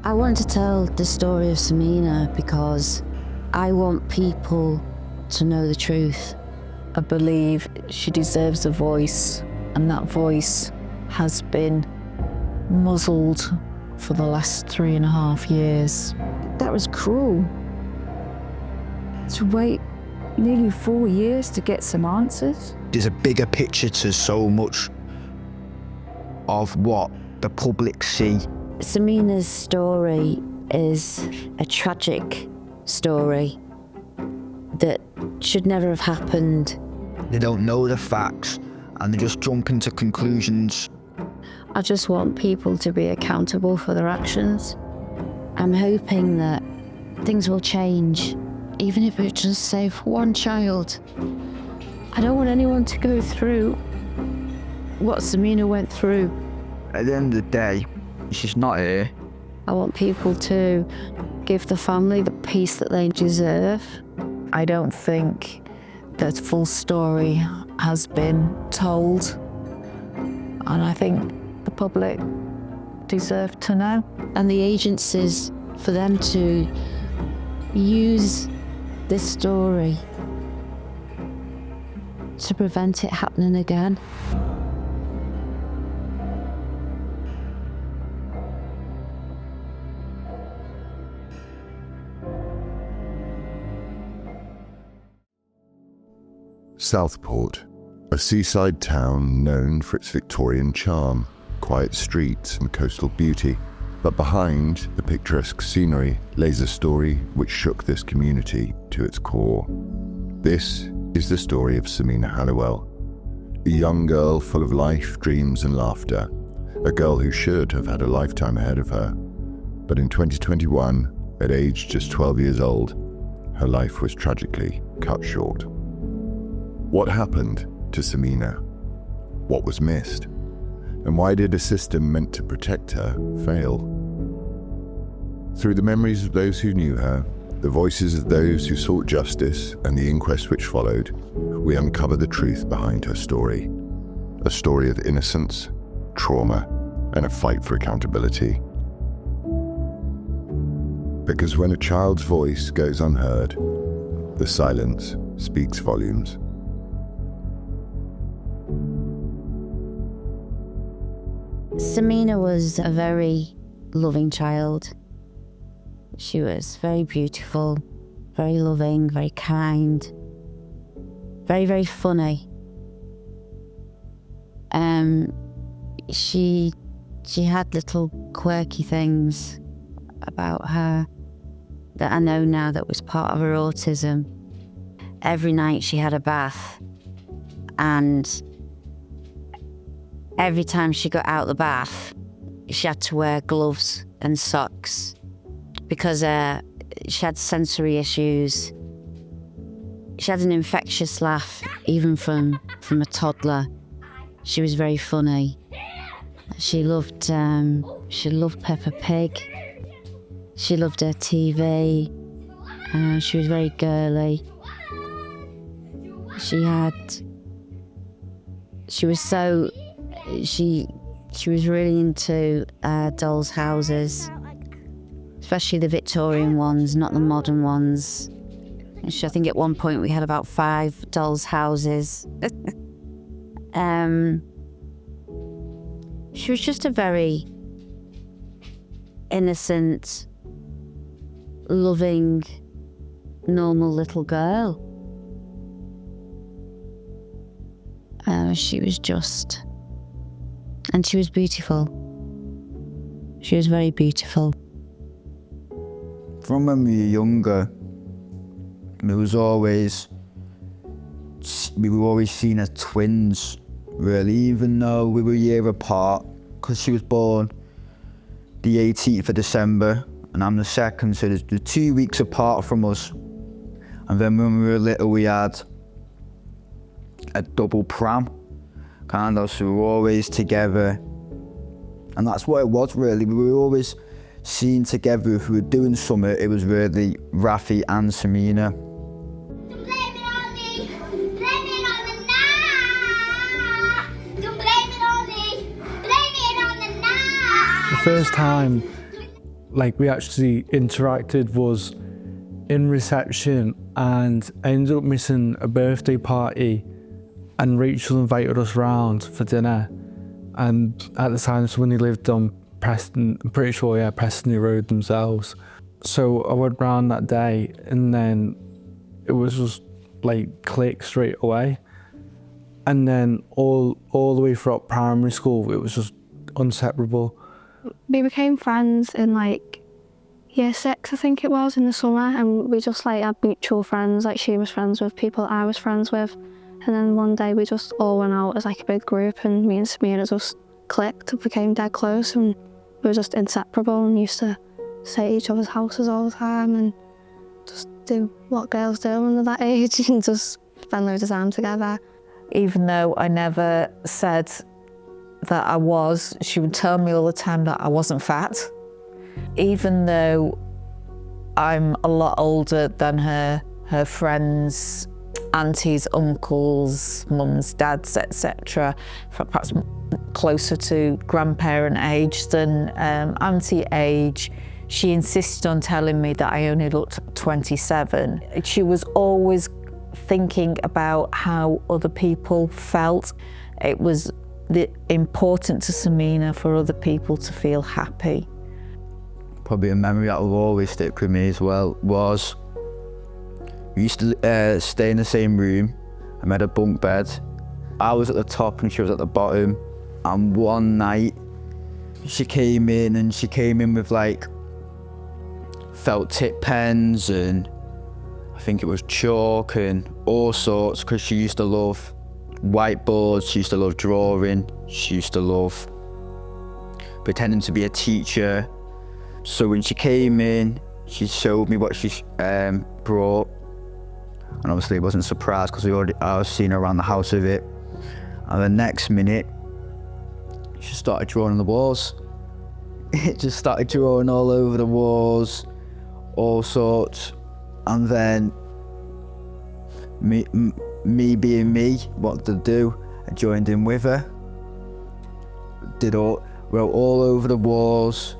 I wanted to tell the story of Semina because I want people to know the truth. I believe she deserves a voice, and that voice has been muzzled for the last 3.5 years. That was cruel. To wait nearly 4 years to get some answers. There's a bigger picture to so much of what the public see. Semina's story is a tragic story that should never have happened. They don't know the facts and they just jump into conclusions. I just want people to be accountable for their actions. I'm hoping that things will change, even if it just save one child. I don't want anyone to go through what Semina went through. At the end of the day, she's not here. I want people to give the family the peace that they deserve. I don't think the full story has been told, and I think the public deserve to know. And the agencies, for them to use this story to prevent it happening again. Southport, a seaside town known for its Victorian charm, quiet streets and coastal beauty. But behind the picturesque scenery lays a story which shook this community to its core. This is the story of Semina Halliwell, a young girl full of life, dreams and laughter, a girl who should have had a lifetime ahead of her. But in 2021, at age just 12 years old, her life was tragically cut short. What happened to Semina? What was missed? And why did a system meant to protect her fail? Through the memories of those who knew her, the voices of those who sought justice, and the inquest which followed, we uncover the truth behind her story. A story of innocence, trauma, and a fight for accountability. Because when a child's voice goes unheard, the silence speaks volumes. Semina was a very loving child. She was very beautiful, very loving, very kind, very, very funny. She had little quirky things about her that I know now that was part of her autism. Every night she had a bath, and every time she got out of the bath, she had to wear gloves and socks because she had sensory issues. She had an infectious laugh, even from a toddler. She was very funny. She loved Peppa Pig. She loved her TV. She was very girly. She was really into dolls' houses, especially the Victorian ones, not the modern ones. I think at one point we had about 5 dolls' houses. She was just a very innocent, loving, normal little girl. She was just... And she was beautiful. She was very beautiful. From when we were younger, we were always seen as twins, really, even though we were a year apart, because she was born the 18th of December and I'm the 2nd, so there's 2 weeks apart from us. And then when we were little, we had a double pram, kind of, so we were always together. And that's what it was, really. We were always seen together. If we were doing something, it was really Rafi and Semina. The first time like we actually interacted was in reception, and I ended up missing a birthday party, and Rachel invited us round for dinner. And at the time, someone lived on Preston, I'm pretty sure, yeah, Preston Road themselves. So I went round that day, and then it was just like click straight away. And then all the way throughout primary school, it was just inseparable. We became friends in like year 6, I think it was, in the summer, and we just like had mutual friends. Like she was friends with people I was friends with, and then one day we just all went out as like a big group, and me and Semina just clicked and became dead close, and we were just inseparable and used to stay at each other's houses all the time and just do what girls do under that age and just spend loads of time together. Even though I never said that I was, she would tell me all the time that I wasn't fat. Even though I'm a lot older than her friends, aunties, uncles, mums, dads, etc., perhaps closer to grandparent age than auntie age, she insisted on telling me that I only looked 27. She was always thinking about how other people felt. It was important to Semina for other people to feel happy. Probably a memory that will always stick with me as well was we used to stay in the same room. I made a bunk bed. I was at the top and she was at the bottom. And one night she came in with like felt tip pens and I think it was chalk and all sorts, because she used to love whiteboards, she used to love drawing, she used to love pretending to be a teacher. So when she came in, she showed me what she brought, and obviously I wasn't surprised because I was seeing her around the house with it. And the next minute, she started drawing on the walls. It just started drawing all over the walls, all sorts. And then me being me, what to do, I joined in with her. Wrote all over the walls,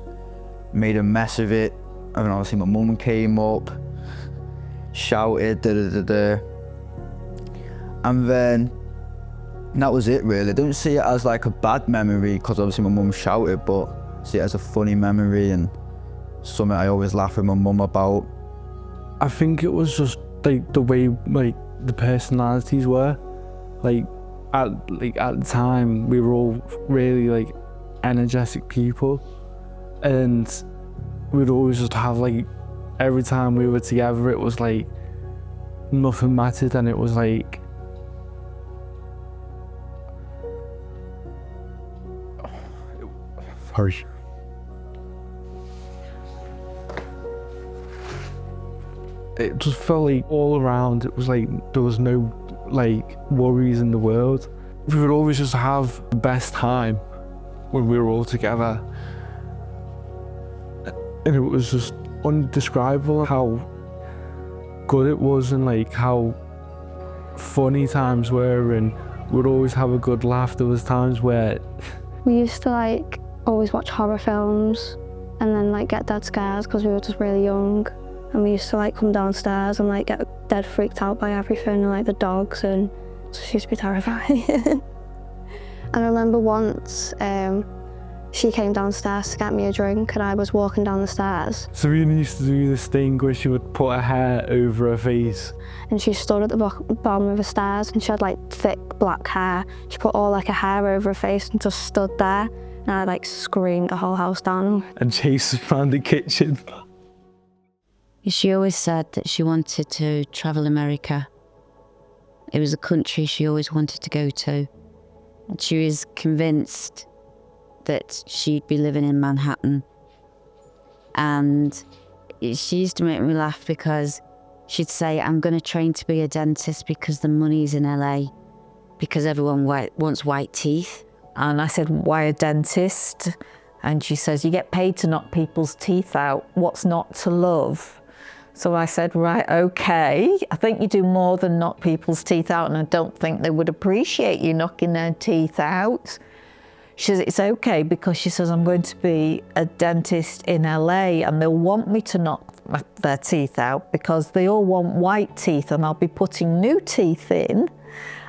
made a mess of it. And then obviously my mum came up, shouted, and then that was it really. I don't see it as like a bad memory because obviously my mum shouted, but see it as a funny memory and something I always laugh with my mum about. I think it was just like the way like the personalities were. Like at the time we were all really like energetic people, and we'd always just have like, every time we were together it was like nothing mattered, and it was like harsh. It just felt like all around it was like there was no like worries in the world. We would always just have the best time when we were all together, and it was just indescribable how good it was and like how funny times were, and we'd always have a good laugh. There was times where we used to like always watch horror films and then like get dead scares because we were just really young. And we used to like come downstairs and like get dead freaked out by everything and like the dogs, and it just used to be terrifying. And I remember once she came downstairs to get me a drink and I was walking down the stairs. Serena used to do this thing where she would put her hair over her face. And she stood at the bottom of the stairs and she had like thick black hair. She put all like her hair over her face and just stood there, and I like screamed the whole house down. And chased us around the kitchen. She always said that she wanted to travel America. It was a country she always wanted to go to. And she was convinced that she'd be living in Manhattan. And she used to make me laugh because she'd say, I'm going to train to be a dentist because the money's in LA, because everyone wants white teeth. And I said, why a dentist? And she says, you get paid to knock people's teeth out. What's not to love? So I said, right, okay. I think you do more than knock people's teeth out, and I don't think they would appreciate you knocking their teeth out. She says, it's okay because she says, I'm going to be a dentist in LA and they'll want me to knock their teeth out because they all want white teeth and I'll be putting new teeth in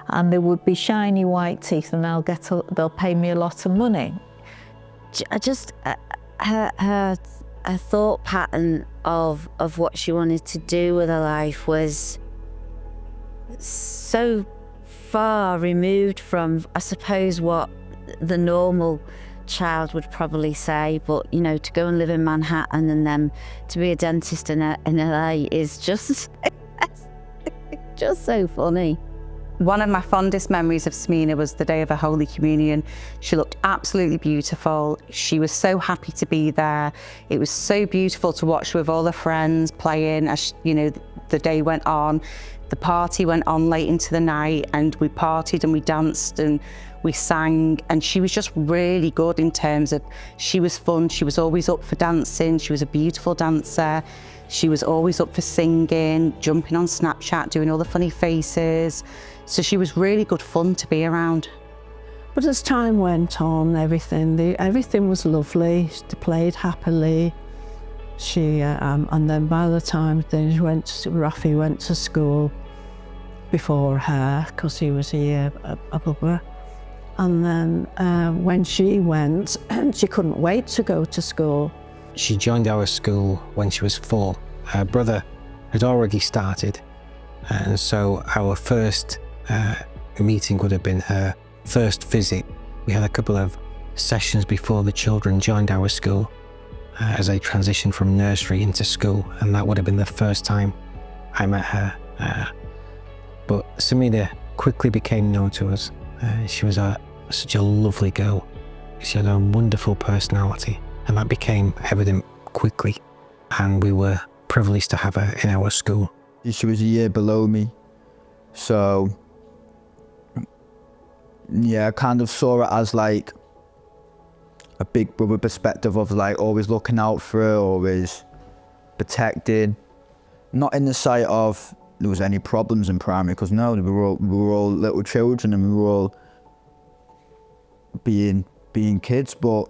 and they would be shiny white teeth and they'll pay me a lot of money. Her thought pattern of what she wanted to do with her life was so far removed from, I suppose, what the normal child would probably say. But you know, to go and live in Manhattan and then to be a dentist in LA is just just so funny. One of my fondest memories of Semina was the day of her Holy Communion. She looked absolutely beautiful. She was so happy to be there. It was so beautiful to watch her with all her friends playing as you know the day went on. The party went on late into the night and we partied and we danced and we sang, and she was just really good in terms of, she was fun, she was always up for dancing, she was a beautiful dancer, she was always up for singing, jumping on Snapchat, doing all the funny faces. So she was really good fun to be around. But as time went on, everything was lovely. They played happily. And then by the time Rafi went to school before her, because he was a year above her. And then when she went, she couldn't wait to go to school. She joined our school when she was 4. Her brother had already started, and so our first meeting would have been her first visit. We had a couple of sessions before the children joined our school as they transitioned from nursery into school, and that would have been the first time I met her. But Semina quickly became known to us. She was such a lovely girl. She had a wonderful personality, and that became evident quickly, and we were privileged to have her in our school. She was a year below me, so yeah, I kind of saw it as like a big brother perspective of like always looking out for her, always protecting. Not in the sight of there was any problems in primary, because no, we were all little children and we were all being kids. But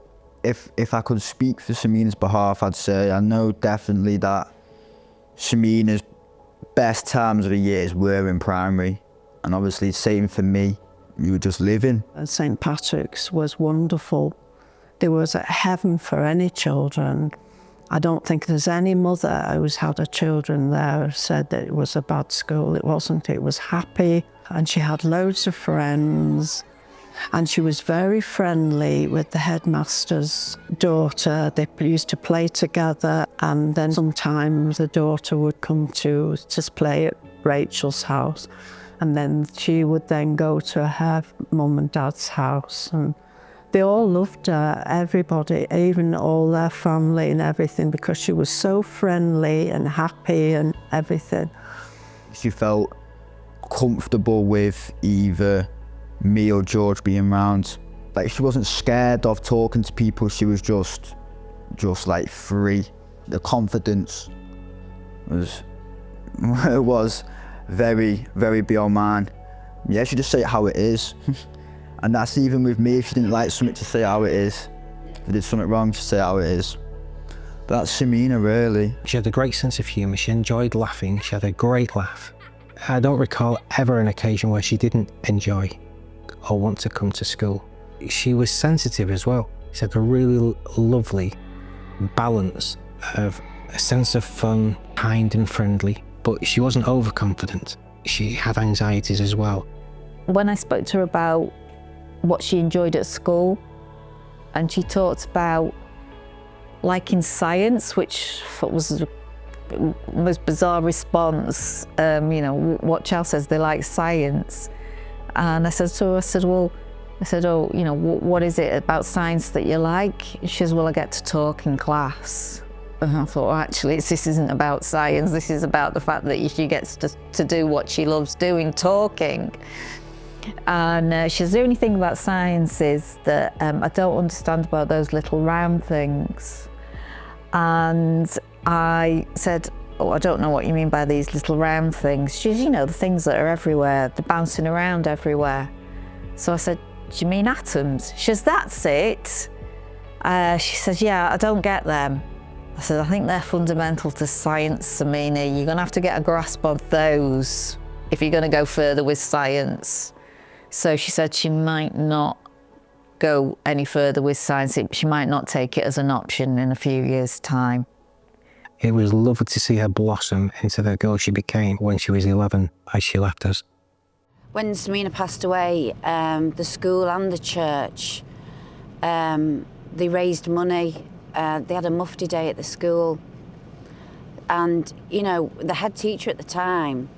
if I could speak for Semina's behalf, I'd say I know definitely that Semina's best times of the years were in primary, and obviously same for me. You were just living. St. Patrick's was wonderful. There was a heaven for any children. I don't think there's any mother who's had her children there said that it was a bad school. It wasn't. It was happy, and she had loads of friends, and she was very friendly with the headmaster's daughter. They used to play together, and then sometimes the daughter would come to play at Rachel's house, and then she would then go to her mum and dad's house, and they all loved her, everybody, even all their family and everything, because she was so friendly and happy and everything. She felt comfortable with either me or George being around. Like, she wasn't scared of talking to people, she was just like free. The confidence was very, very beyond mine. Yeah, she just say it how it is. And that's even with me. If she didn't like something, to say how it is. If I did something wrong, to say how it is. But that's Semina, really. She had a great sense of humour. She enjoyed laughing. She had a great laugh. I don't recall ever an occasion where she didn't enjoy or want to come to school. She was sensitive as well. She had a really lovely balance of a sense of fun, kind and friendly, but she wasn't overconfident. She had anxieties as well. When I spoke to her about what she enjoyed at school, and she talked about liking science, which I thought was the most bizarre response. You know, what child says they like science? And I said, oh, you know, what is it about science that you like? She says, well, I get to talk in class. And I thought, well, actually, this isn't about science. This is about the fact that she gets to do what she loves doing, talking. And she says, the only thing about science is that I don't understand about those little round things. And I said, oh, I don't know what you mean by these little round things. She says, you know, the things that are everywhere, they're bouncing around everywhere. So I said, do you mean atoms? She says, that's it. She says, yeah, I don't get them. I said, I think they're fundamental to science, Semina. You're going to have to get a grasp of those if you're going to go further with science. So she said she might not go any further with science. She might not take it as an option in a few years' time. It was lovely to see her blossom into the girl she became when she was 11 as she left us. When Semina passed away, the school and the church, they raised money. They had a mufti day at the school. And, you know, the head teacher at the time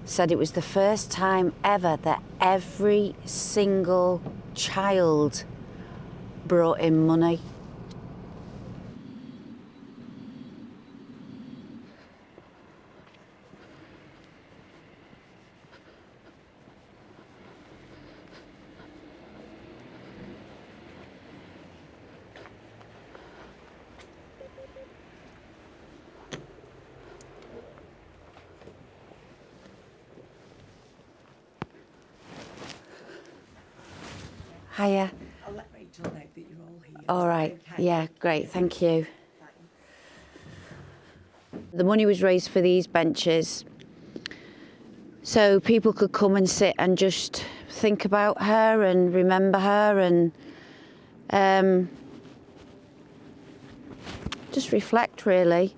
said it was the first time ever that every single child brought in money. Hiya. I'll let Rachel know that you're all here. All right. Okay. Yeah, great. Thank you. The money was raised for these benches so people could come and sit and just think about her and remember her and just reflect, really.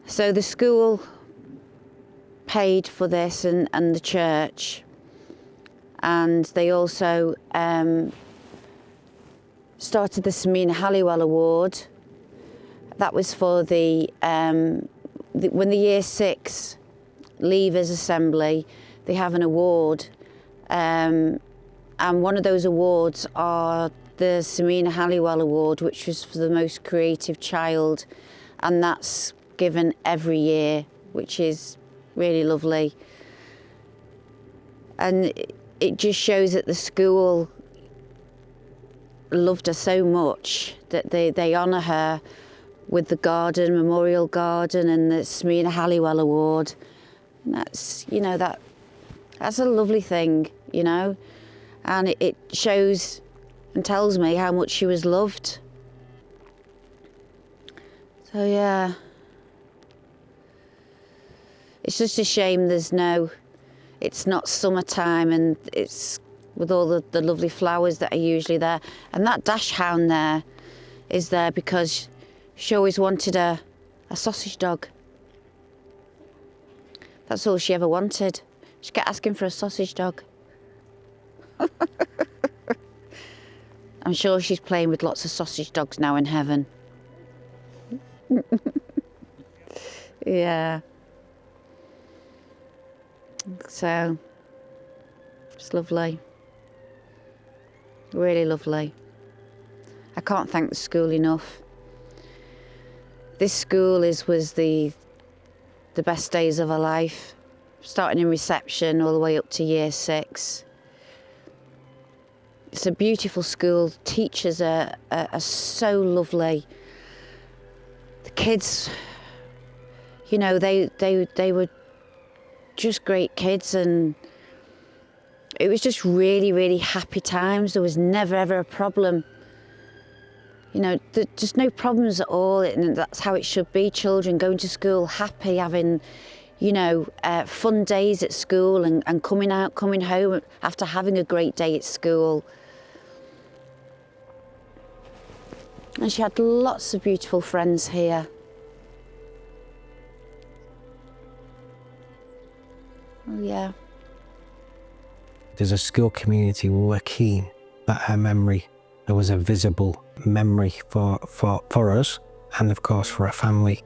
So the school paid for this and the church. And they also started the Semina Halliwell Award. That was for when the Year 6 Leavers Assembly, they have an award. And one of those awards are the Semina Halliwell Award, which was for the most creative child. And that's given every year, which is really lovely. And it just shows that the school loved her so much that they honour her with the garden, Memorial Garden, and the Semina Halliwell Award. And that's, you know, that's a lovely thing, you know, and it shows and tells me how much she was loved. So yeah, it's just a shame it's not summertime and it's with all the lovely flowers that are usually there. And that dash hound there is there because she always wanted a sausage dog. That's all she ever wanted. She kept asking for a sausage dog. I'm sure she's playing with lots of sausage dogs now in heaven. Yeah. So, it's lovely. Really lovely. I can't thank the school enough. This school was the best days of her life, starting in reception all the way up to Year 6. It's a beautiful school. Teachers are so lovely. The kids, you know, they were just great kids, and it was just really, really happy times. There was never ever a problem. You know, just no problems at all, and that's how it should be. Children going to school happy, having, you know, fun days at school and coming home after having a great day at school. And she had lots of beautiful friends here. Oh yeah. There's a school community who were keen that her memory, there was a visible memory for us and of course for her family.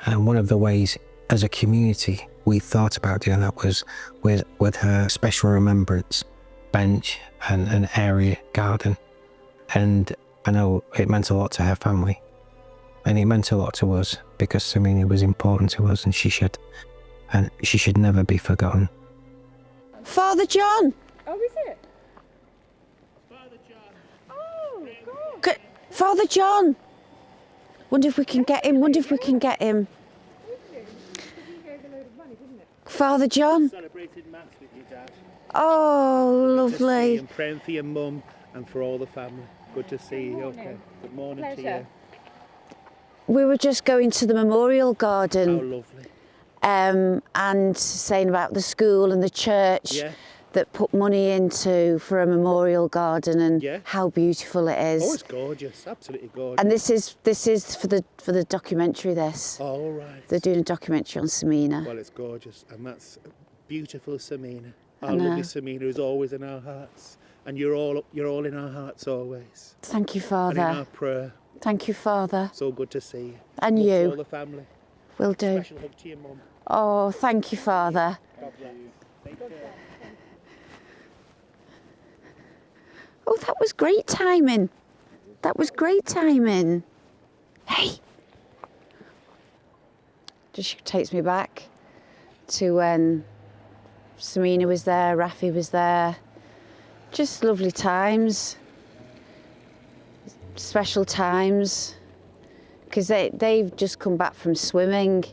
And one of the ways as a community we thought about doing that was with her special remembrance bench and an area garden. And I know it meant a lot to her family and it meant a lot to us because Semina was important to us and she should never be forgotten. Father John! Oh, is it? Father John. Oh, God. Father John! Wonder if we can get him, He gave a load of money. Father John. Celebrated Mass with your dad. Oh, Good to see you lovely. and praying for your mum and for all the family. Good to see you. Okay. Good morning to you. We were just going to the memorial How garden lovely. and saying about the school and the church Yeah. that put money into for a memorial garden and Yeah. how beautiful it is. Oh, it's gorgeous. Absolutely gorgeous. And this is for the documentary. This Oh, all right. they're doing a documentary on Semina. Well, it's gorgeous, and that's beautiful, Semina. Our I know. lovely Semina is always in our hearts, and you're all in our hearts always, Thank you, and in our Father. prayer. Thank you, Father. So good to see you. And Love to you. all the family. Will do. Special hug to your mum. Oh, thank you, Father. God bless you. Take care. Oh, that was great timing. That was great timing. Hey. Just takes me back to when Semina was there, Rafi was there. Just lovely times. Special times. Because they've just come back from swimming.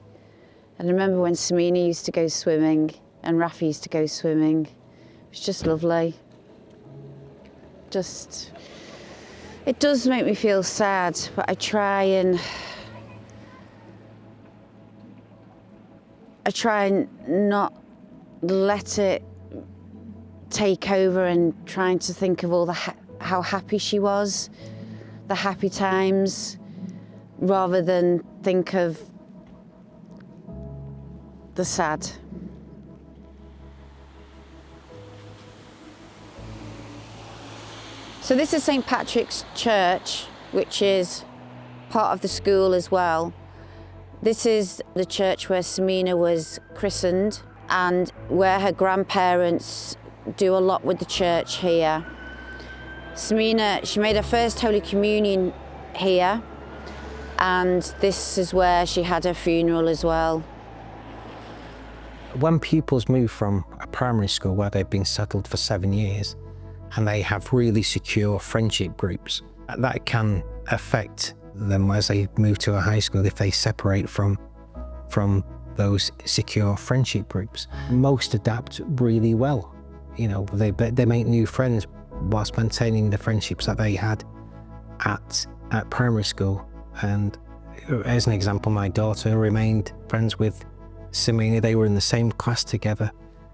And I remember when Semina used to go swimming and Rafi used to go swimming. It was just lovely. It does make me feel sad, but I try and not let it take over and trying to think of all how happy she was, the happy times, rather than think of the sad. So this is St. Patrick's Church, which is part of the school as well. This is the church where Semina was christened and where her grandparents do a lot with the church here. Semina, she made her first Holy Communion here, and this is where she had her funeral as well. When pupils move from a primary school where they've been settled for 7 years and they have really secure friendship groups, that can affect them as they move to a high school if they separate from those secure friendship groups. Most adapt really well. You know, they make new friends whilst maintaining the friendships that they had at primary school. And as an example, my daughter remained friends with Semina. They were in the same class together,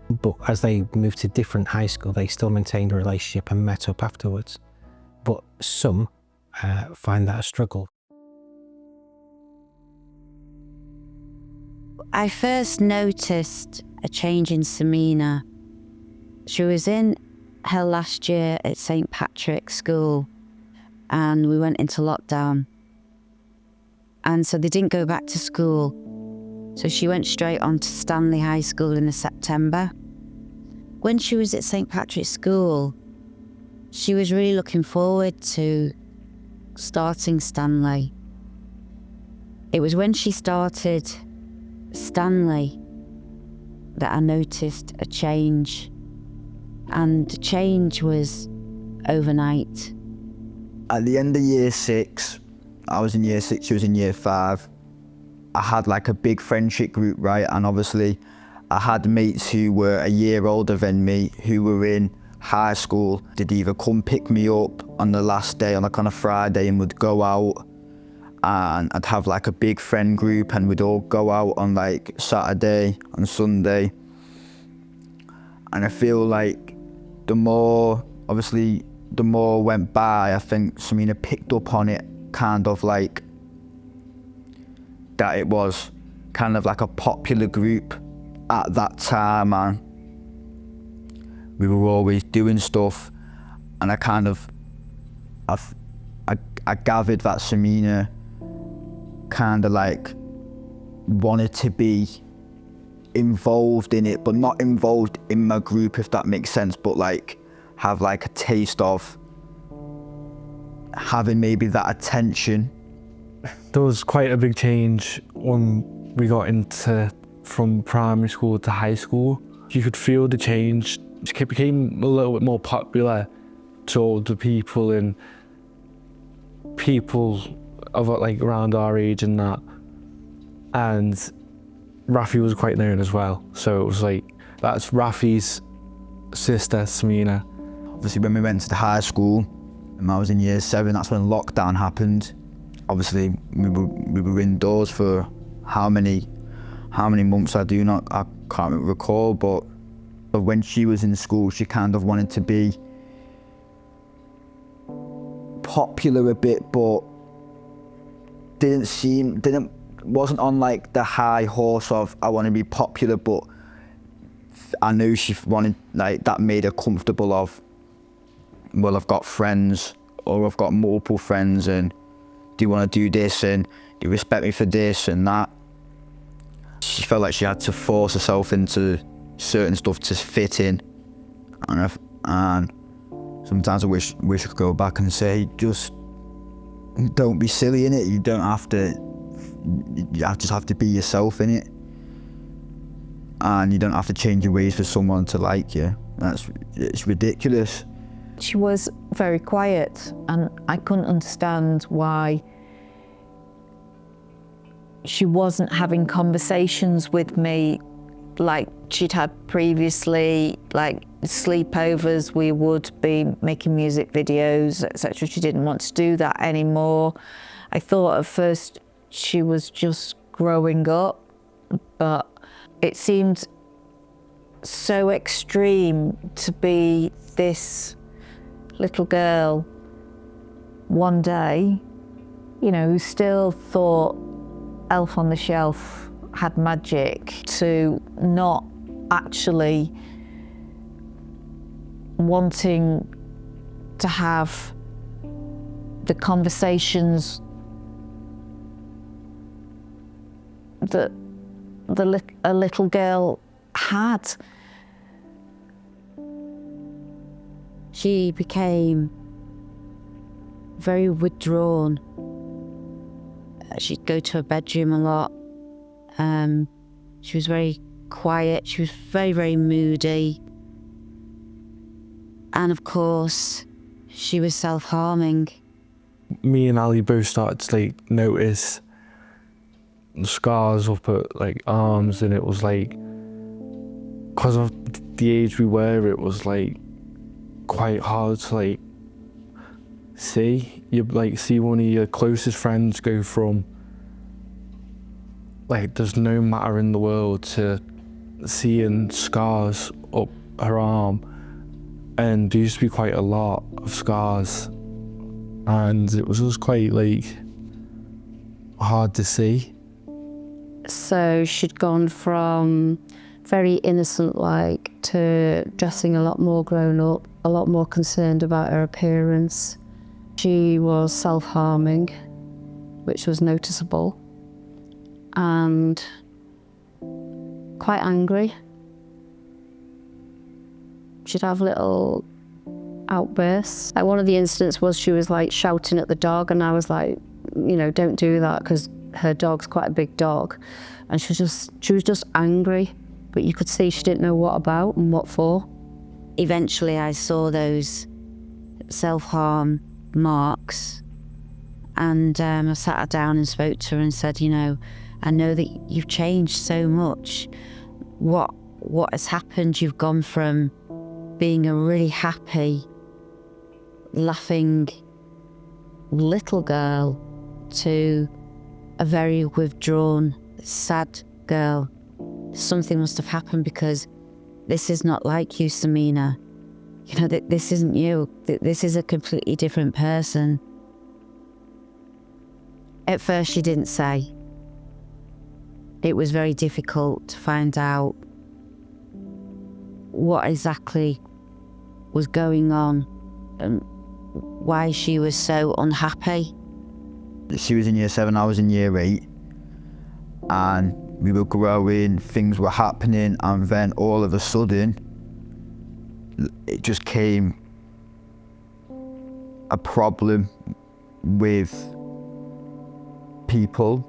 but as they moved to different high school, they still maintained a relationship and met up afterwards. But some find that a struggle. I first noticed a change in Semina. She was in her last year at St. Patrick's School and we went into lockdown. And so they didn't go back to school. So she went straight on to Stanley High School in September. When she was at St. Patrick's School, she was really looking forward to starting Stanley. It was when she started Stanley that I noticed a change, and the change was overnight. At the end of year 6, I was in year 6, she was in year 5. I had like a big friendship group, right? And obviously I had mates who were a year older than me, who were in high school. They'd either come pick me up on the last day, on a Friday, and would go out, and I'd have like a big friend group and we'd all go out on like Saturday and Sunday. And I feel like the more went by, I think Semina picked up on it, kind of like that it was kind of like a popular group at that time, and we were always doing stuff, and I gathered that Semina kind of like wanted to be involved in it, but not involved in my group, if that makes sense, but like have like a taste of having maybe that attention. There was quite a big change when we got from primary school to high school. You could feel the change. She became a little bit more popular to older people and people of like around our age and that. And Rafi was quite known as well. So it was like, that's Rafi's sister, Semina. Obviously, when we went to the high school, and I was in year 7, that's when lockdown happened. Obviously, we were indoors for how many months I can't recall, but when she was in school, she kind of wanted to be popular a bit, but wasn't on like the high horse of I want to be popular, but I knew she wanted, like, that made her comfortable of, well, I've got friends, or I've got multiple friends, and do you want to do this, and do you respect me for this and that? She felt like she had to force herself into certain stuff to fit in, and sometimes I wish I could go back and say, just don't be silly in it. You don't have to. You just have to be yourself in it, and you don't have to change your ways for someone to like you. It's ridiculous. She was very quiet, and I couldn't understand why she wasn't having conversations with me like she'd had previously, like sleepovers. We would be making music videos, etc. She didn't want to do that anymore. I thought at first she was just growing up, but it seemed so extreme to be this little girl one day, you know, who still thought Elf on the Shelf had magic, to not actually wanting to have the conversations that a little girl had. She became very withdrawn. She'd go to her bedroom a lot. She was very quiet. She was very, very moody. And of course, she was self-harming. Me and Ali both started to like notice scars up at like arms, and it was like, because of the age we were, it was like quite hard to like see. You like see one of your closest friends go from like there's no matter in the world to seeing scars up her arm, and there used to be quite a lot of scars, and it was just quite like hard to see. So she'd gone from very innocent like to dressing a lot more grown up, a lot more concerned about her appearance. She was self-harming, which was noticeable, and quite angry. She'd have little outbursts. Like one of the incidents was she was like shouting at the dog, and I was like, you know, don't do that, because her dog's quite a big dog, and she was just angry, but you could see she didn't know what about and what for. Eventually I saw those self-harm marks, and I sat her down and spoke to her and said, you know, I know that you've changed so much. What has happened? You've gone from being a really happy, laughing little girl to a very withdrawn, sad girl. Something must have happened, because this is not like you, Semina. You know, this isn't you. This is a completely different person. At first she didn't say. It was very difficult to find out what exactly was going on and why she was so unhappy. She was in year 7, I was in year 8, and we were growing, things were happening, and then all of a sudden it just came a problem with people,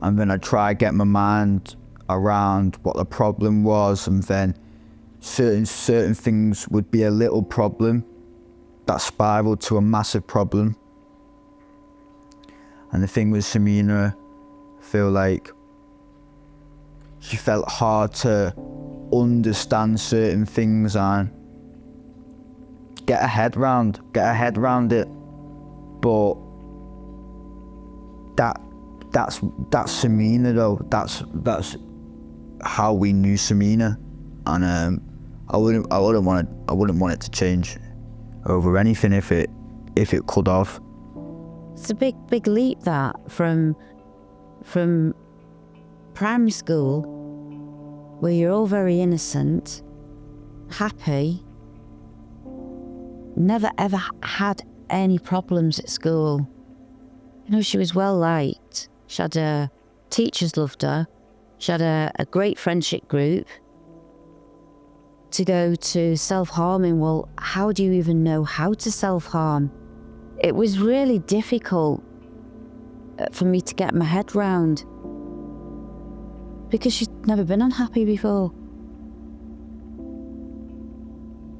and then I tried to get my mind around what the problem was, and then certain things would be a little problem that spiraled to a massive problem. And the thing with Semina, I feel like she felt hard to understand certain things and get her head round it. But that's Semina though. That's how we knew Semina, and I wouldn't want it to change over anything if it could have. It's a big leap, that from primary school, where you're all very innocent, happy, never ever had any problems at school. You know, she was well liked. She had teachers loved her. She had a great friendship group. To go to self-harming, well, how do you even know how to self-harm? It was really difficult for me to get my head round, because she'd never been unhappy before.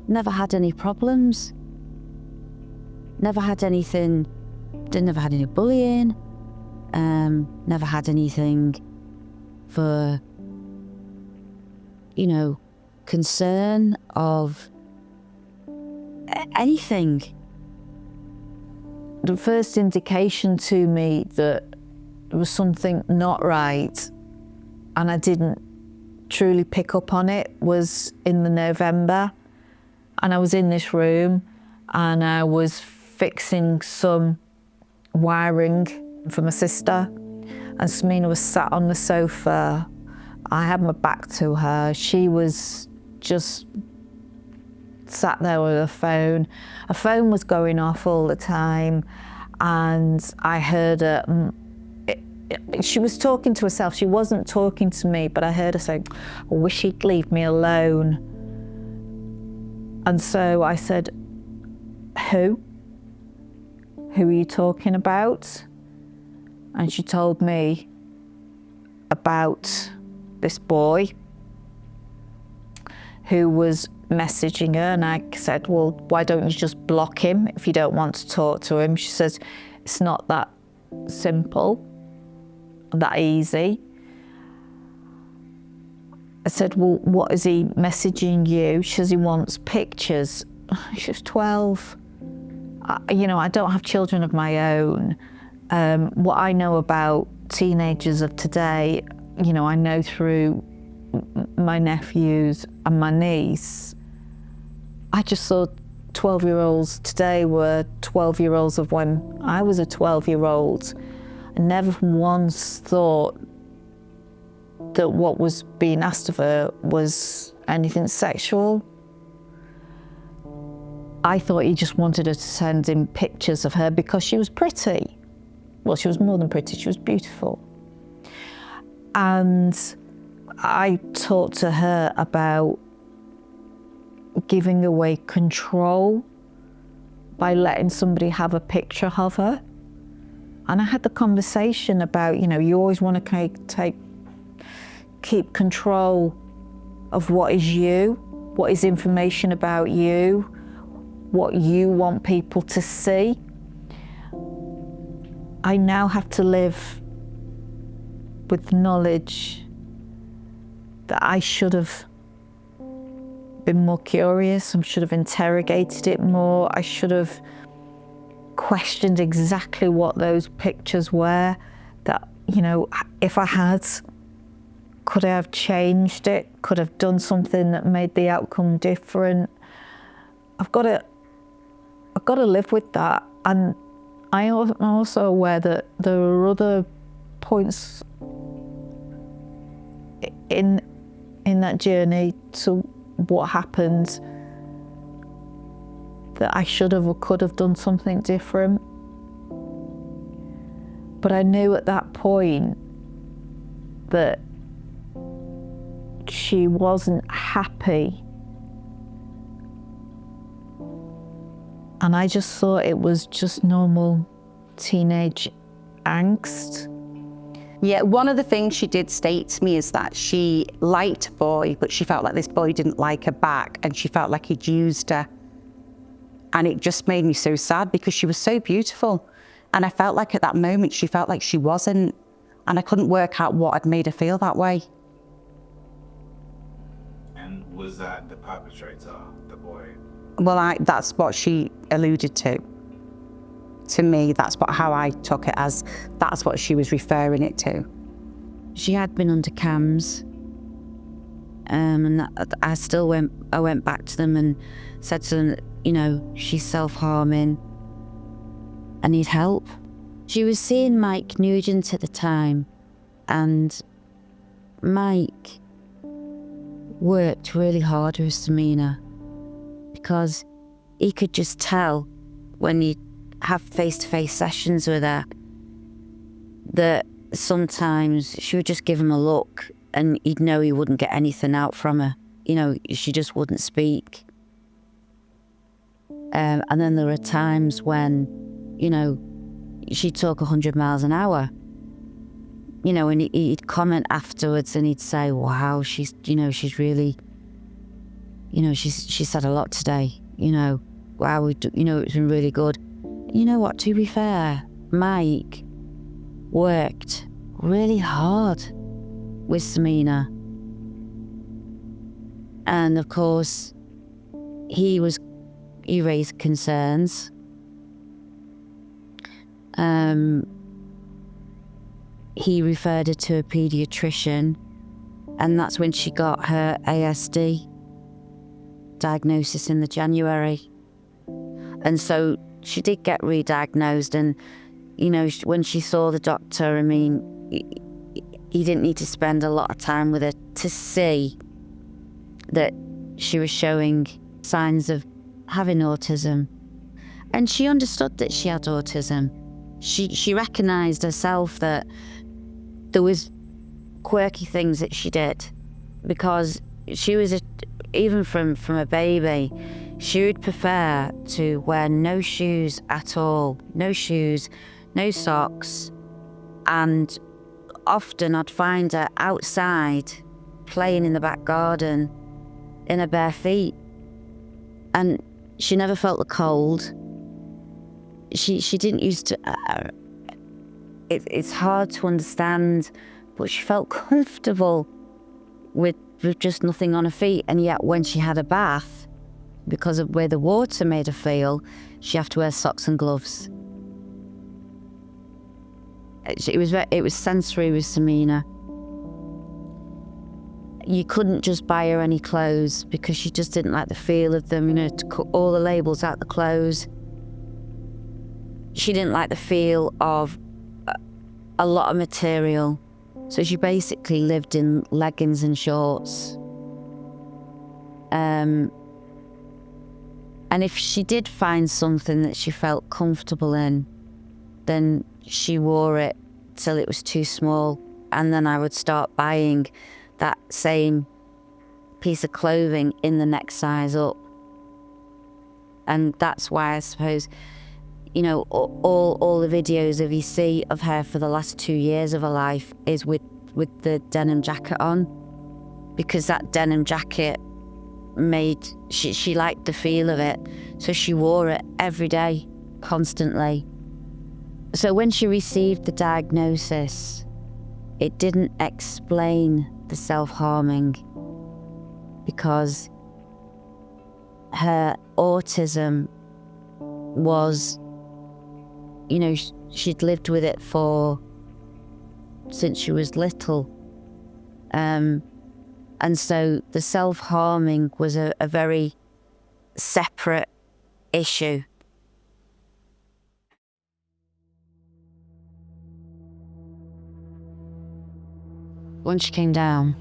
Never had any problems. Never had anything, never had any bullying. Never had anything for, you know, concern of anything. The first indication to me that there was something not right, and I didn't truly pick up on it, was in the November, and I was in this room and I was fixing some wiring for my sister, and Semina was sat on the sofa. I had my back to her. She was just sat there with her phone. Her phone was going off all the time, and I heard her, she was talking to herself. She wasn't talking to me, but I heard her say, "I wish he'd leave me alone." And so I said, Who are you talking about?" And she told me about this boy who was messaging her, and I said, "Well, why don't you just block him if you don't want to talk to him?" She says, "It's not that simple, that easy." I said, "Well, what is he messaging you?" She says, "He wants pictures." She was 12. You know, I don't have children of my own. What I know about teenagers of today, you know, I know through my nephews and my niece. I just saw 12-year-olds today were 12-year-olds of when I was a 12-year-old. I never once thought that what was being asked of her was anything sexual. I thought he just wanted her to send him pictures of her because she was pretty. Well, she was more than pretty, she was beautiful. And I talked to her about giving away control by letting somebody have a picture of her. And I had the conversation about, you know, you always want to keep control of what is you, what is information about you, what you want people to see. I now have to live with knowledge that I should have been more curious, I should have interrogated it more, I should have questioned exactly what those pictures were, that, you know, if I had, could I have changed it, could have done something that made the outcome different. I've got to live with that. And I'm also aware that there are other points in that journey to what happened that I should have or could have done something different. But I knew at that point that she wasn't happy. And I just thought it was just normal teenage angst. Yeah, one of the things she did state to me is that she liked a boy, but she felt like this boy didn't like her back, and she felt like he'd used her. And it just made me so sad because she was so beautiful. And I felt like at that moment, she felt like she wasn't. And I couldn't work out what had made her feel that way. Was that the perpetrator, the boy? Well, that's what she alluded to. To me, that's how I took it as, that's what she was referring it to. She had been under cams, and I went back to them and said to them, you know, she's self-harming. I need help. She was seeing Mike Nugent at the time, and Mike worked really hard with Semina because he could just tell when you have face-to-face sessions with her that sometimes she would just give him a look and he'd know he wouldn't get anything out from her. You know, she just wouldn't speak. And then there were times when, you know, she'd talk 100 miles an hour. You know, and he'd comment afterwards and he'd say, wow, she's really, you know, she said a lot today, you know, wow, you know, it's been really good. You know what, to be fair, Mike worked really hard with Semina. And of course, he raised concerns. He referred her to a paediatrician, and that's when she got her ASD diagnosis in the January. And so she did get re-diagnosed, and you know, when she saw the doctor, I mean, he didn't need to spend a lot of time with her to see that she was showing signs of having autism. And she understood that she had autism. She recognised herself that there was quirky things that she did, because she was, even from a baby, she would prefer to wear no shoes at all, no shoes, no socks, and often I'd find her outside playing in the back garden in her bare feet, and she never felt the cold. She didn't used to, it's hard to understand, but she felt comfortable with just nothing on her feet. And yet when she had a bath, because of where the water made her feel, she had to wear socks and gloves. It was sensory with Semina. You couldn't just buy her any clothes because she just didn't like the feel of them, you know, to cut all the labels out the clothes. She didn't like the feel of a lot of material. So she basically lived in leggings and shorts. And if she did find something that she felt comfortable in, then she wore it till it was too small. And then I would start buying that same piece of clothing in the next size up. And that's why I suppose, you know, all the videos you see of her for the last 2 years of her life is with the denim jacket on, because that denim jacket made, she liked the feel of it, so she wore it every day, constantly. So when she received the diagnosis, it didn't explain the self-harming, because her autism was, you know, she'd lived with it since she was little. And so the self-harming was a very separate issue. When she came down,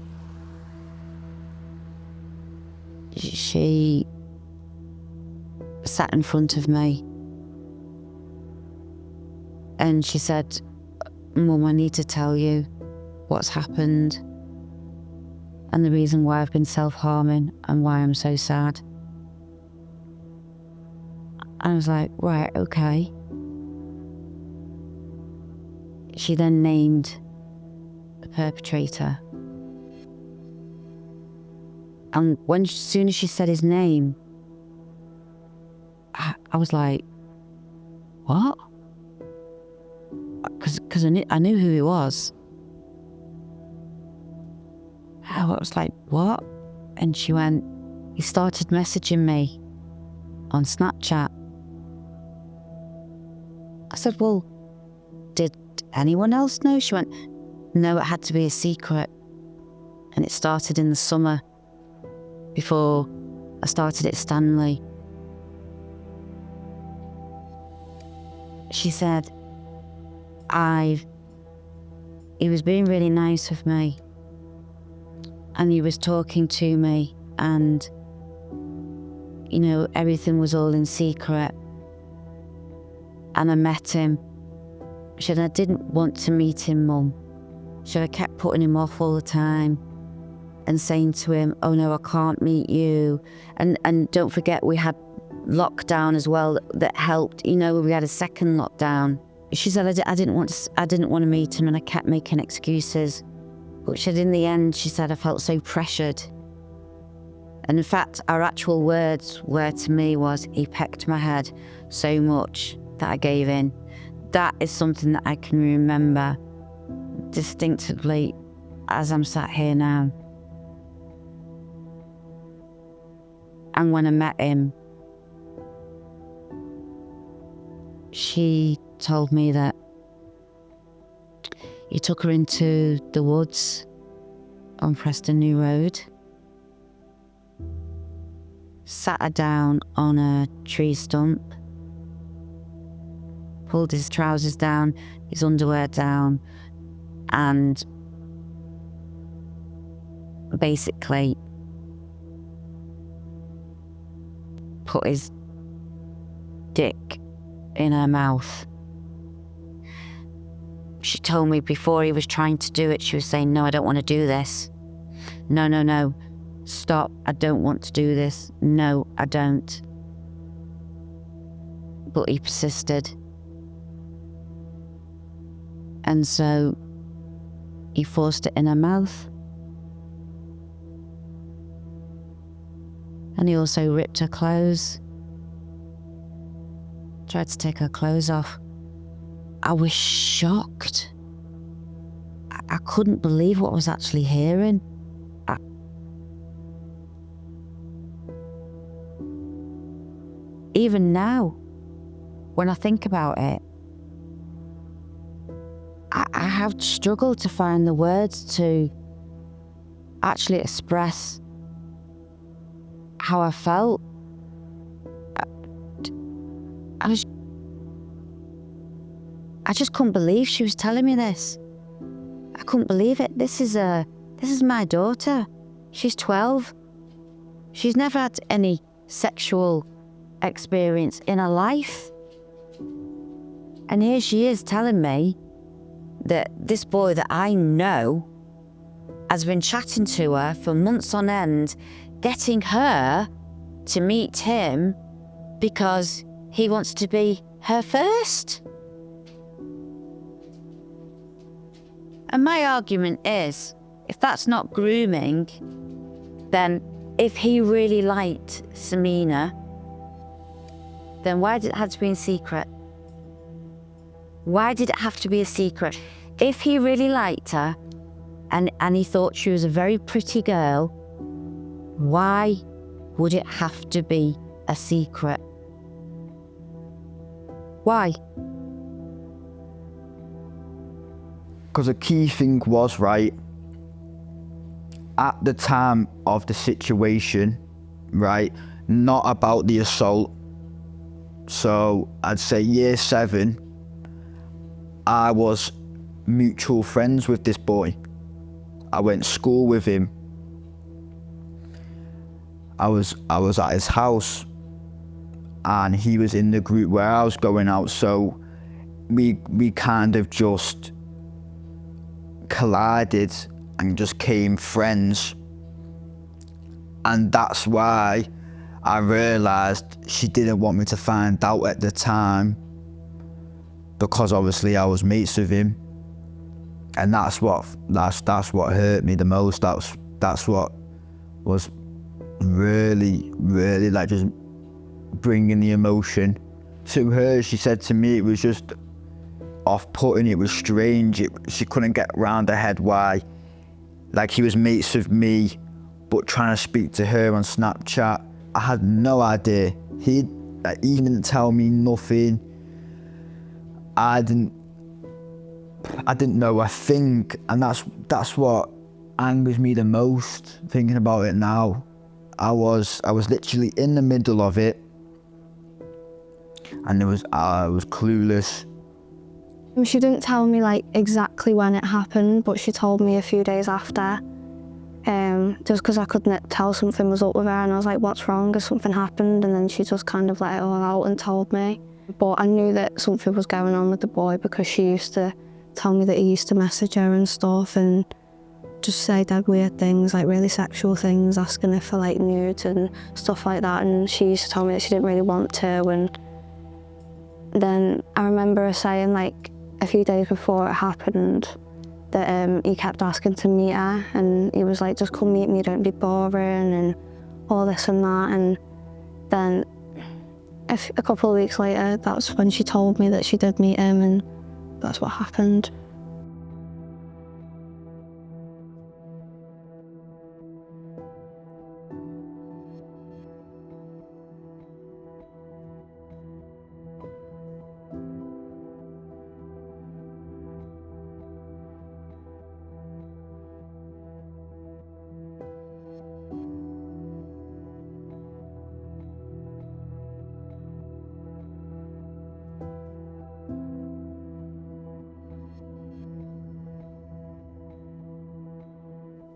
she sat in front of me and she said, "Mum, I need to tell you what's happened and the reason why I've been self-harming and why I'm so sad." I was like, right, okay. She then named the perpetrator. And as soon as she said his name, I was like, what? Because I knew who he was. I was like, what? And she went, he started messaging me on Snapchat. I said, well, did anyone else know? She went, no, it had to be a secret. And it started in the summer before I started at Stanley. She said, he was being really nice with me, and he was talking to me, and, you know, everything was all in secret. And I met him. She said, I didn't want to meet him, Mum. She said, I kept putting him off all the time and saying to him, oh no, I can't meet you. And don't forget, we had lockdown as well that helped. You know, we had a second lockdown. She said, I didn't want to meet him, and I kept making excuses. But she said, in the end, she said, I felt so pressured. And in fact, our actual words were to me was, he pecked my head so much that I gave in. That is something that I can remember distinctively as I'm sat here now. And when I met him, she told me that he took her into the woods on Preston New Road, sat her down on a tree stump, pulled his trousers down, his underwear down, and basically put his dick in her mouth. She told me before he was trying to do it, she was saying, no, I don't want to do this. No, no, no. Stop. I don't want to do this. No, I don't. But he persisted. And so he forced it in her mouth. And he also ripped her clothes. Tried to take her clothes off. I was shocked. I couldn't believe what I was actually hearing. Even now, when I think about it, I have struggled to find the words to actually express how I felt. I just couldn't believe she was telling me this. I couldn't believe it. This is my daughter. She's 12. She's never had any sexual experience in her life. And here she is telling me that this boy that I know has been chatting to her for months on end, getting her to meet him because he wants to be her first. And my argument is, if that's not grooming, then if he really liked Semina, then why did it have to be in secret? Why did it have to be a secret? If he really liked her and he thought she was a very pretty girl, why would it have to be a secret? Why? Because a key thing was, right, at the time of the situation, right, not about the assault. So I'd say year 7, I was mutual friends with this boy. I went to school with him. I was at his house and he was in the group where I was going out. So we kind of just collided and just became friends. And that's why I realised she didn't want me to find out at the time, because obviously I was mates with him. And that's what hurt me the most. That's what was really, really like just bringing the emotion to her. She said to me it was just off-putting, it was strange. She couldn't get round her head why, like, he was mates with me but trying to speak to her on Snapchat, I had no idea. He didn't tell me nothing. I didn't know a thing, and that's what angers me the most, thinking about it now. I was literally in the middle of it, and I was clueless. She didn't tell me like exactly when it happened, but she told me a few days after. Just because I couldn't tell something was up with her, and I was like, what's wrong? Has something happened? And then she just kind of let it all out and told me. But I knew that something was going on with the boy because she used to tell me that he used to message her and stuff and just say dead weird things, like really sexual things, asking her for like nudes and stuff like that. And she used to tell me that she didn't really want to. And then I remember her saying like a few days before it happened that he kept asking to meet her, and he was like, just come meet me, don't be boring, and all this and that. And then a couple of weeks later, that's when she told me that she did meet him, and that's what happened.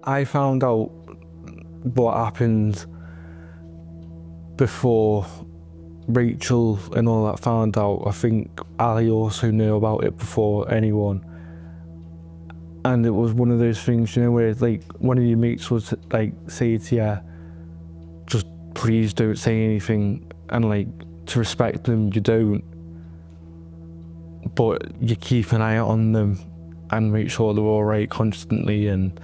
I found out what happened before Rachel and all that found out. I think Ali also knew about it before anyone. And it was one of those things, you know, where like one of your mates would like say to you, just please don't say anything, and like to respect them, you don't. But you keep an eye on them and make sure they're all right constantly and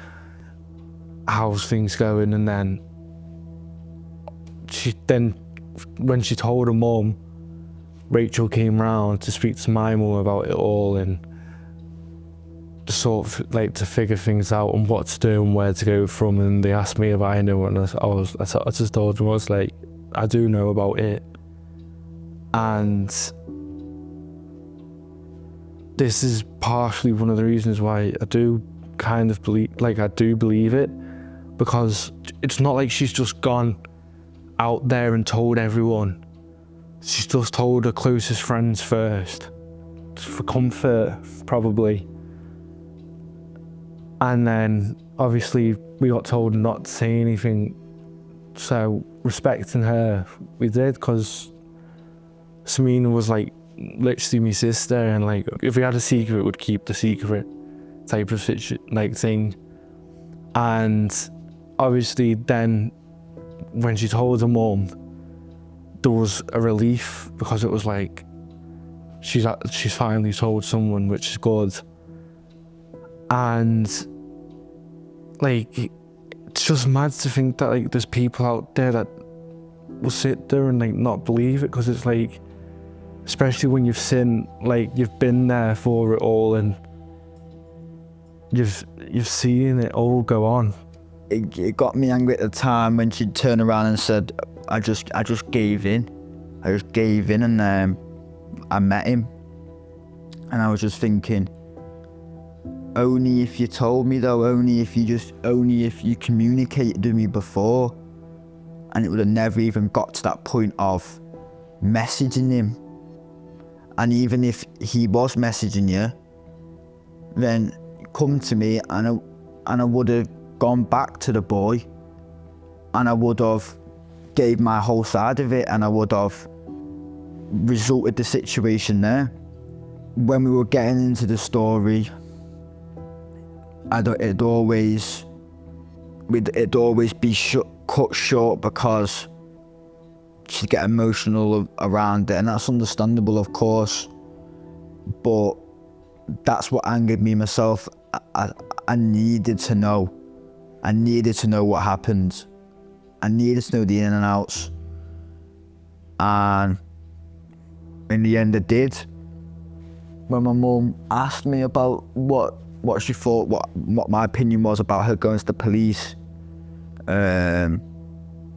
how's things going. And then when she told her mum, Rachel came round to speak to my mum about it all and sort of like to figure things out and what to do and where to go from. And they asked me if I knew, and I just told them, I was like, I do know about it. And this is partially one of the reasons why I do kind of believe it, because it's not like she's just gone out there and told everyone. She's just told her closest friends first, for comfort, probably. And then obviously we got told not to say anything. So respecting her, we did, because Semina was like literally my sister, and like if we had a secret, we'd keep the secret type of thing. And obviously then when she told her mum, there was a relief, because it was like she's finally told someone, which is good. And like it's just mad to think that like there's people out there that will sit there and like not believe it, because it's like, especially when you've you've been there for it all and you've seen it all go on. It got me angry at the time when she'd turn around and said, I just gave in. I just gave in, and I met him. And I was just thinking, only if you told me though, only if you communicated with me before, and it would have never even got to that point of messaging him. And even if he was messaging you, then come to me, and I would have gone back to the boy, and I would have gave my whole side of it, and I would have resolved the situation there. When we were getting into the story, it'd always be cut short, because she'd get emotional around it, and that's understandable, of course. But that's what angered me myself. I needed to know. I needed to know what happened. I needed to know the in and outs. And in the end, I did. When my mum asked me about what she thought, what my opinion was about her going to the police, I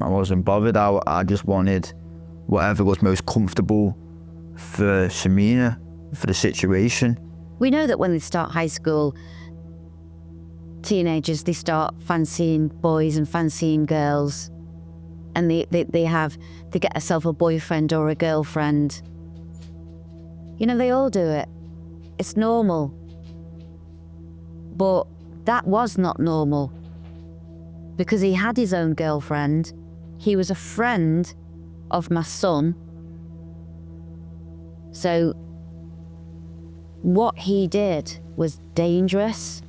wasn't bothered. I just wanted whatever was most comfortable for Semina, for the situation. We know that when they start high school, teenagers, they start fancying boys and fancying girls, and they get themselves a boyfriend or a girlfriend. You know, they all do it. It's normal. But that was not normal, because he had his own girlfriend. He was a friend of my son. So what he did was dangerous.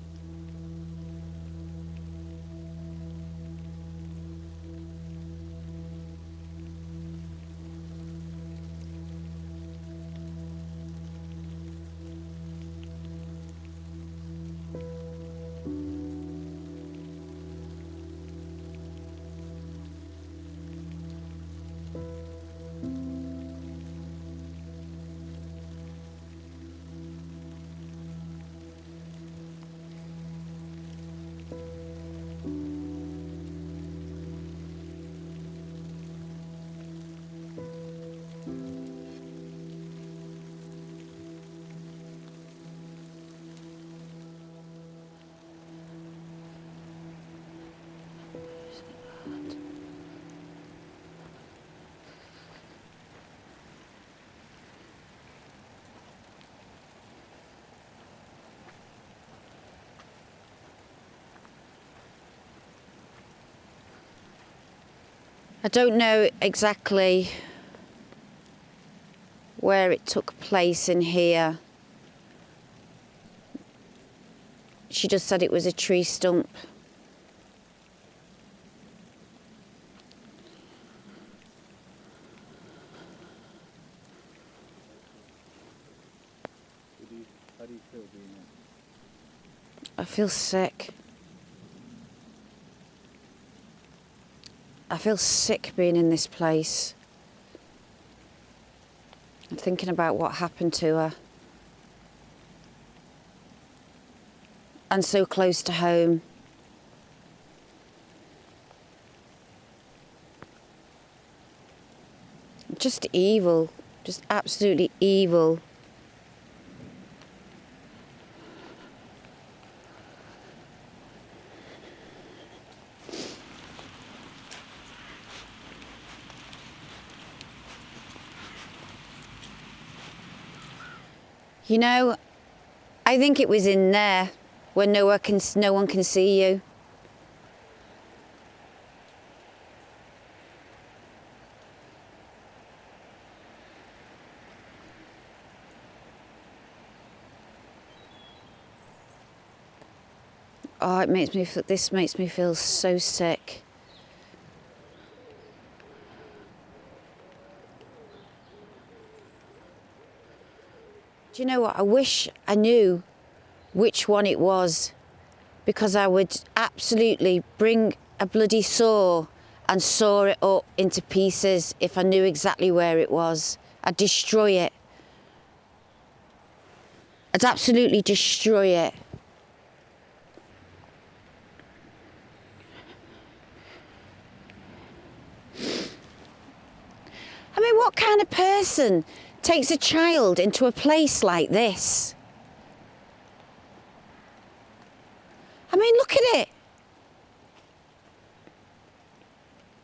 I don't know exactly where it took place in here. She just said it was a tree stump. How do you feel being in? I feel sick. I feel sick being in this place. I'm thinking about what happened to her. And so close to home. Just evil, just absolutely evil. You know, I think it was in there where no one can see you. Oh, this makes me feel so sick. Do you know what? I wish I knew which one it was, because I would absolutely bring a bloody saw and saw it up into pieces if I knew exactly where it was. I'd destroy it. I'd absolutely destroy it. I mean, what kind of person takes a child into a place like this? I mean, look at it.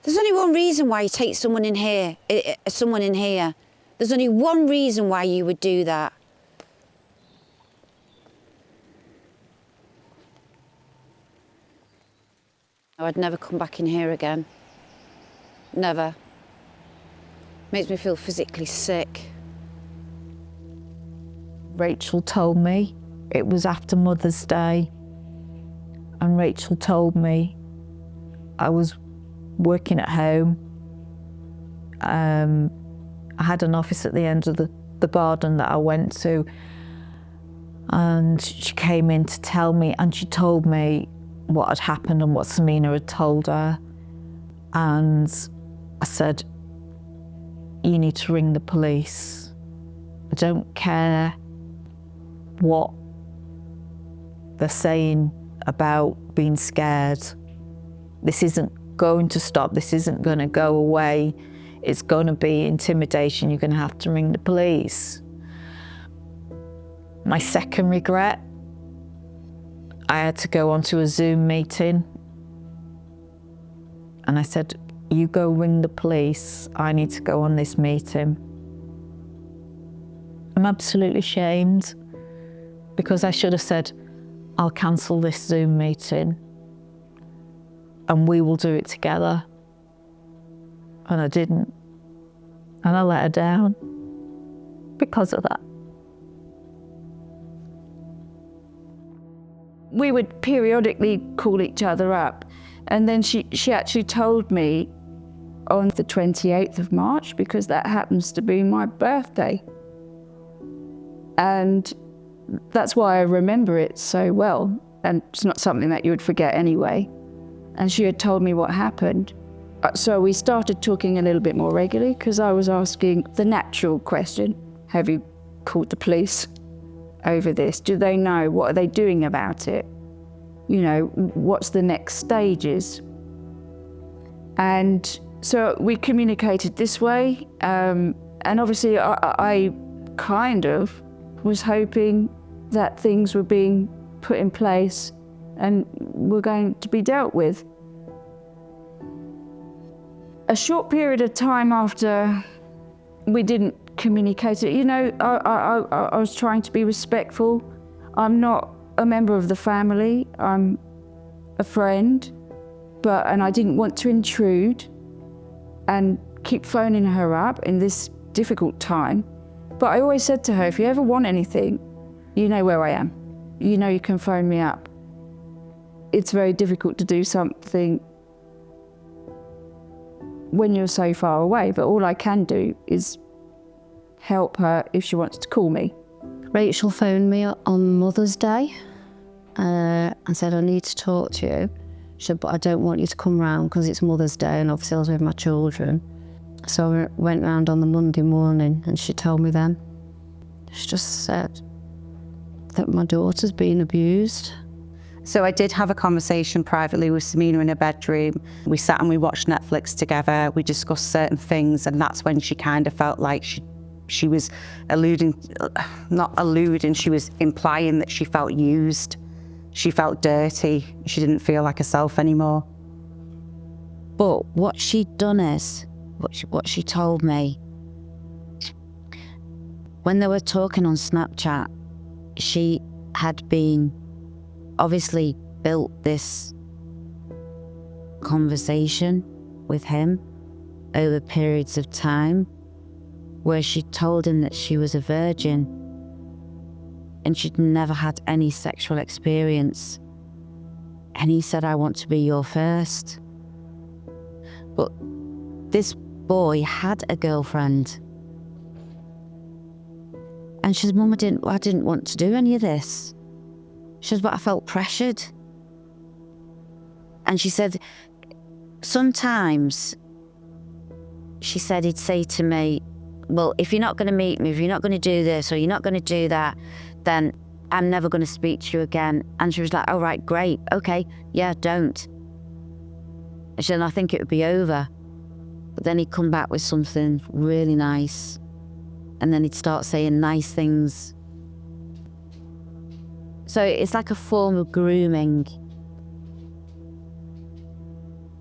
There's only one reason why you take someone in here. There's only one reason why you would do that. Oh, I'd never come back in here again. Never. Makes me feel physically sick. Rachel told me it was after Mother's Day, and Rachel told me I was working at home. I had an office at the end of the garden that I went to, and she came in to tell me, and she told me what had happened and what Semina had told her. And I said, you need to ring the police. I don't care what they're saying about being scared. This isn't going to stop. This isn't going to go away. It's going to be intimidation. You're going to have to ring the police. My second regret, I had to go onto a Zoom meeting. And I said, you go ring the police. I need to go on this meeting. I'm absolutely ashamed because I should have said, I'll cancel this Zoom meeting and we will do it together. And I didn't. And I let her down because of that. We would periodically call each other up. And then she actually told me on the 28th of March, because that happens to be my birthday. And that's why I remember it so well. And it's not something that you would forget anyway. And she had told me what happened. So we started talking a little bit more regularly because I was asking the natural question, have you called the police over this? Do they know? What are they doing about it? You know, what's the next stages? And so we communicated this way. And obviously I kind of was hoping that things were being put in place and were going to be dealt with. A short period of time after we didn't communicate it, you know, I was trying to be respectful. I'm not a member of the family, I'm a friend, and I didn't want to intrude and keep phoning her up in this difficult time. But I always said to her, if you ever want anything, you know where I am. You know you can phone me up. It's very difficult to do something when you're so far away, but all I can do is help her if she wants to call me. Rachel phoned me on Mother's Day and said, I need to talk to you. She said, but I don't want you to come round because it's Mother's Day and obviously I was with my children. So I went round on the Monday morning and she told me then. She just said that my daughter's been abused. So I did have a conversation privately with Semina in her bedroom. We sat and we watched Netflix together. We discussed certain things, and that's when she kind of felt like she was she was implying that she felt used. She felt dirty. She didn't feel like herself anymore. But what she'd done is, what she told me, when they were talking on Snapchat, she had been obviously built this conversation with him over periods of time where she told him that she was a virgin and she'd never had any sexual experience. And he said, I want to be your first. But this boy had a girlfriend. And she said, Mum, I didn't want to do any of this. She said, but I felt pressured. And she said, sometimes, she said, he'd say to me, well, if you're not going to meet me, if you're not going to do this or you're not going to do that, then I'm never going to speak to you again. And she was like, oh, right, great. Okay, yeah, don't. And she said, I think it would be over. But then he'd come back with something really nice. And then he'd start saying nice things. So it's like a form of grooming.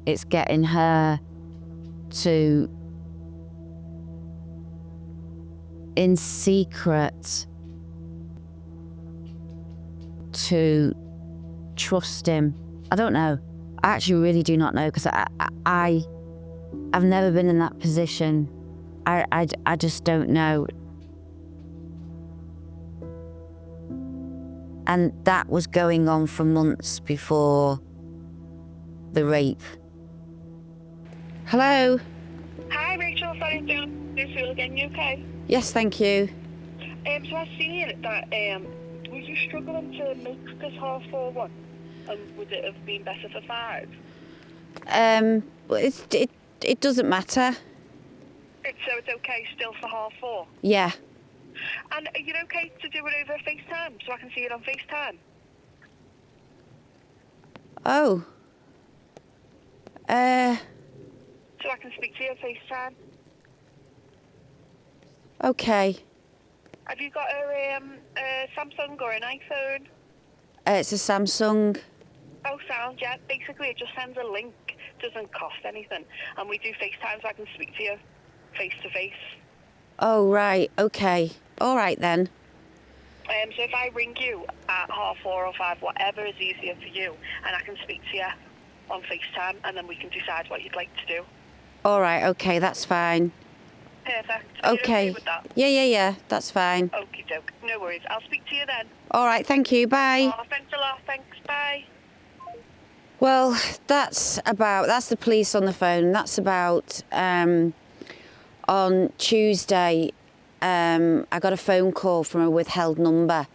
It's getting her to, in secret, to trust him. I don't know. I actually really do not know because I've never been in that position. I just don't know. And that was going on for months before the rape. Hello? Hi Rachel, sorry to do feel again, you okay? Yes, thank you. So I've seen that, were you struggling to make this 4:30 one? And would it have been better for 5? It doesn't matter. So it's okay still for 4:30? Yeah. And are you okay to do it over FaceTime so I can see it on FaceTime? Oh. So I can speak to you on FaceTime. Okay. Have you got a Samsung or an iPhone? It's a Samsung. Oh, sound, yeah. Basically, it just sends a link. Doesn't cost anything. And we do FaceTime so I can speak to you face to face. Oh, right. Okay. All right then. So if I ring you at 4:30 or 5, whatever is easier for you, and I can speak to you on FaceTime, and then we can decide what you'd like to do. All right. Okay. That's fine. Perfect. Are you okay with that? Yeah. That's fine. Okie doke. No worries. I'll speak to you then. All right. Thank you. Bye. Oh, thanks a lot. Thanks. Bye. Well, that's the police on the phone. That's about on Tuesday. I got a phone call from a withheld number.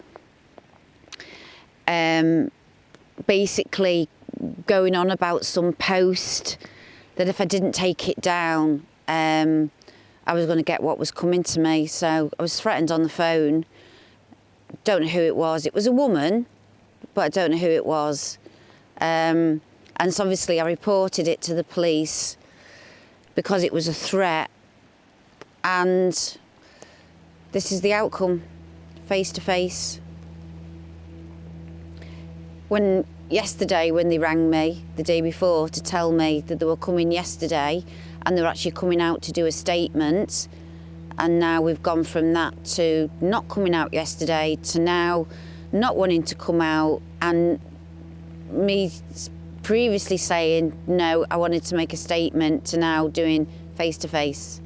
Basically going on about some post that if I didn't take it down, I was going to get what was coming to me. So I was threatened on the phone. Don't know who it was. It was a woman, but I don't know who it was. And so obviously I reported it to the police because it was a threat. And this is the outcome, face to face. Yesterday when they rang me the day before to tell me that they were coming yesterday and they were actually coming out to do a statement, and now we've gone from that to not coming out yesterday to now not wanting to come out, and me previously saying no, I wanted to make a statement, to now doing face to face.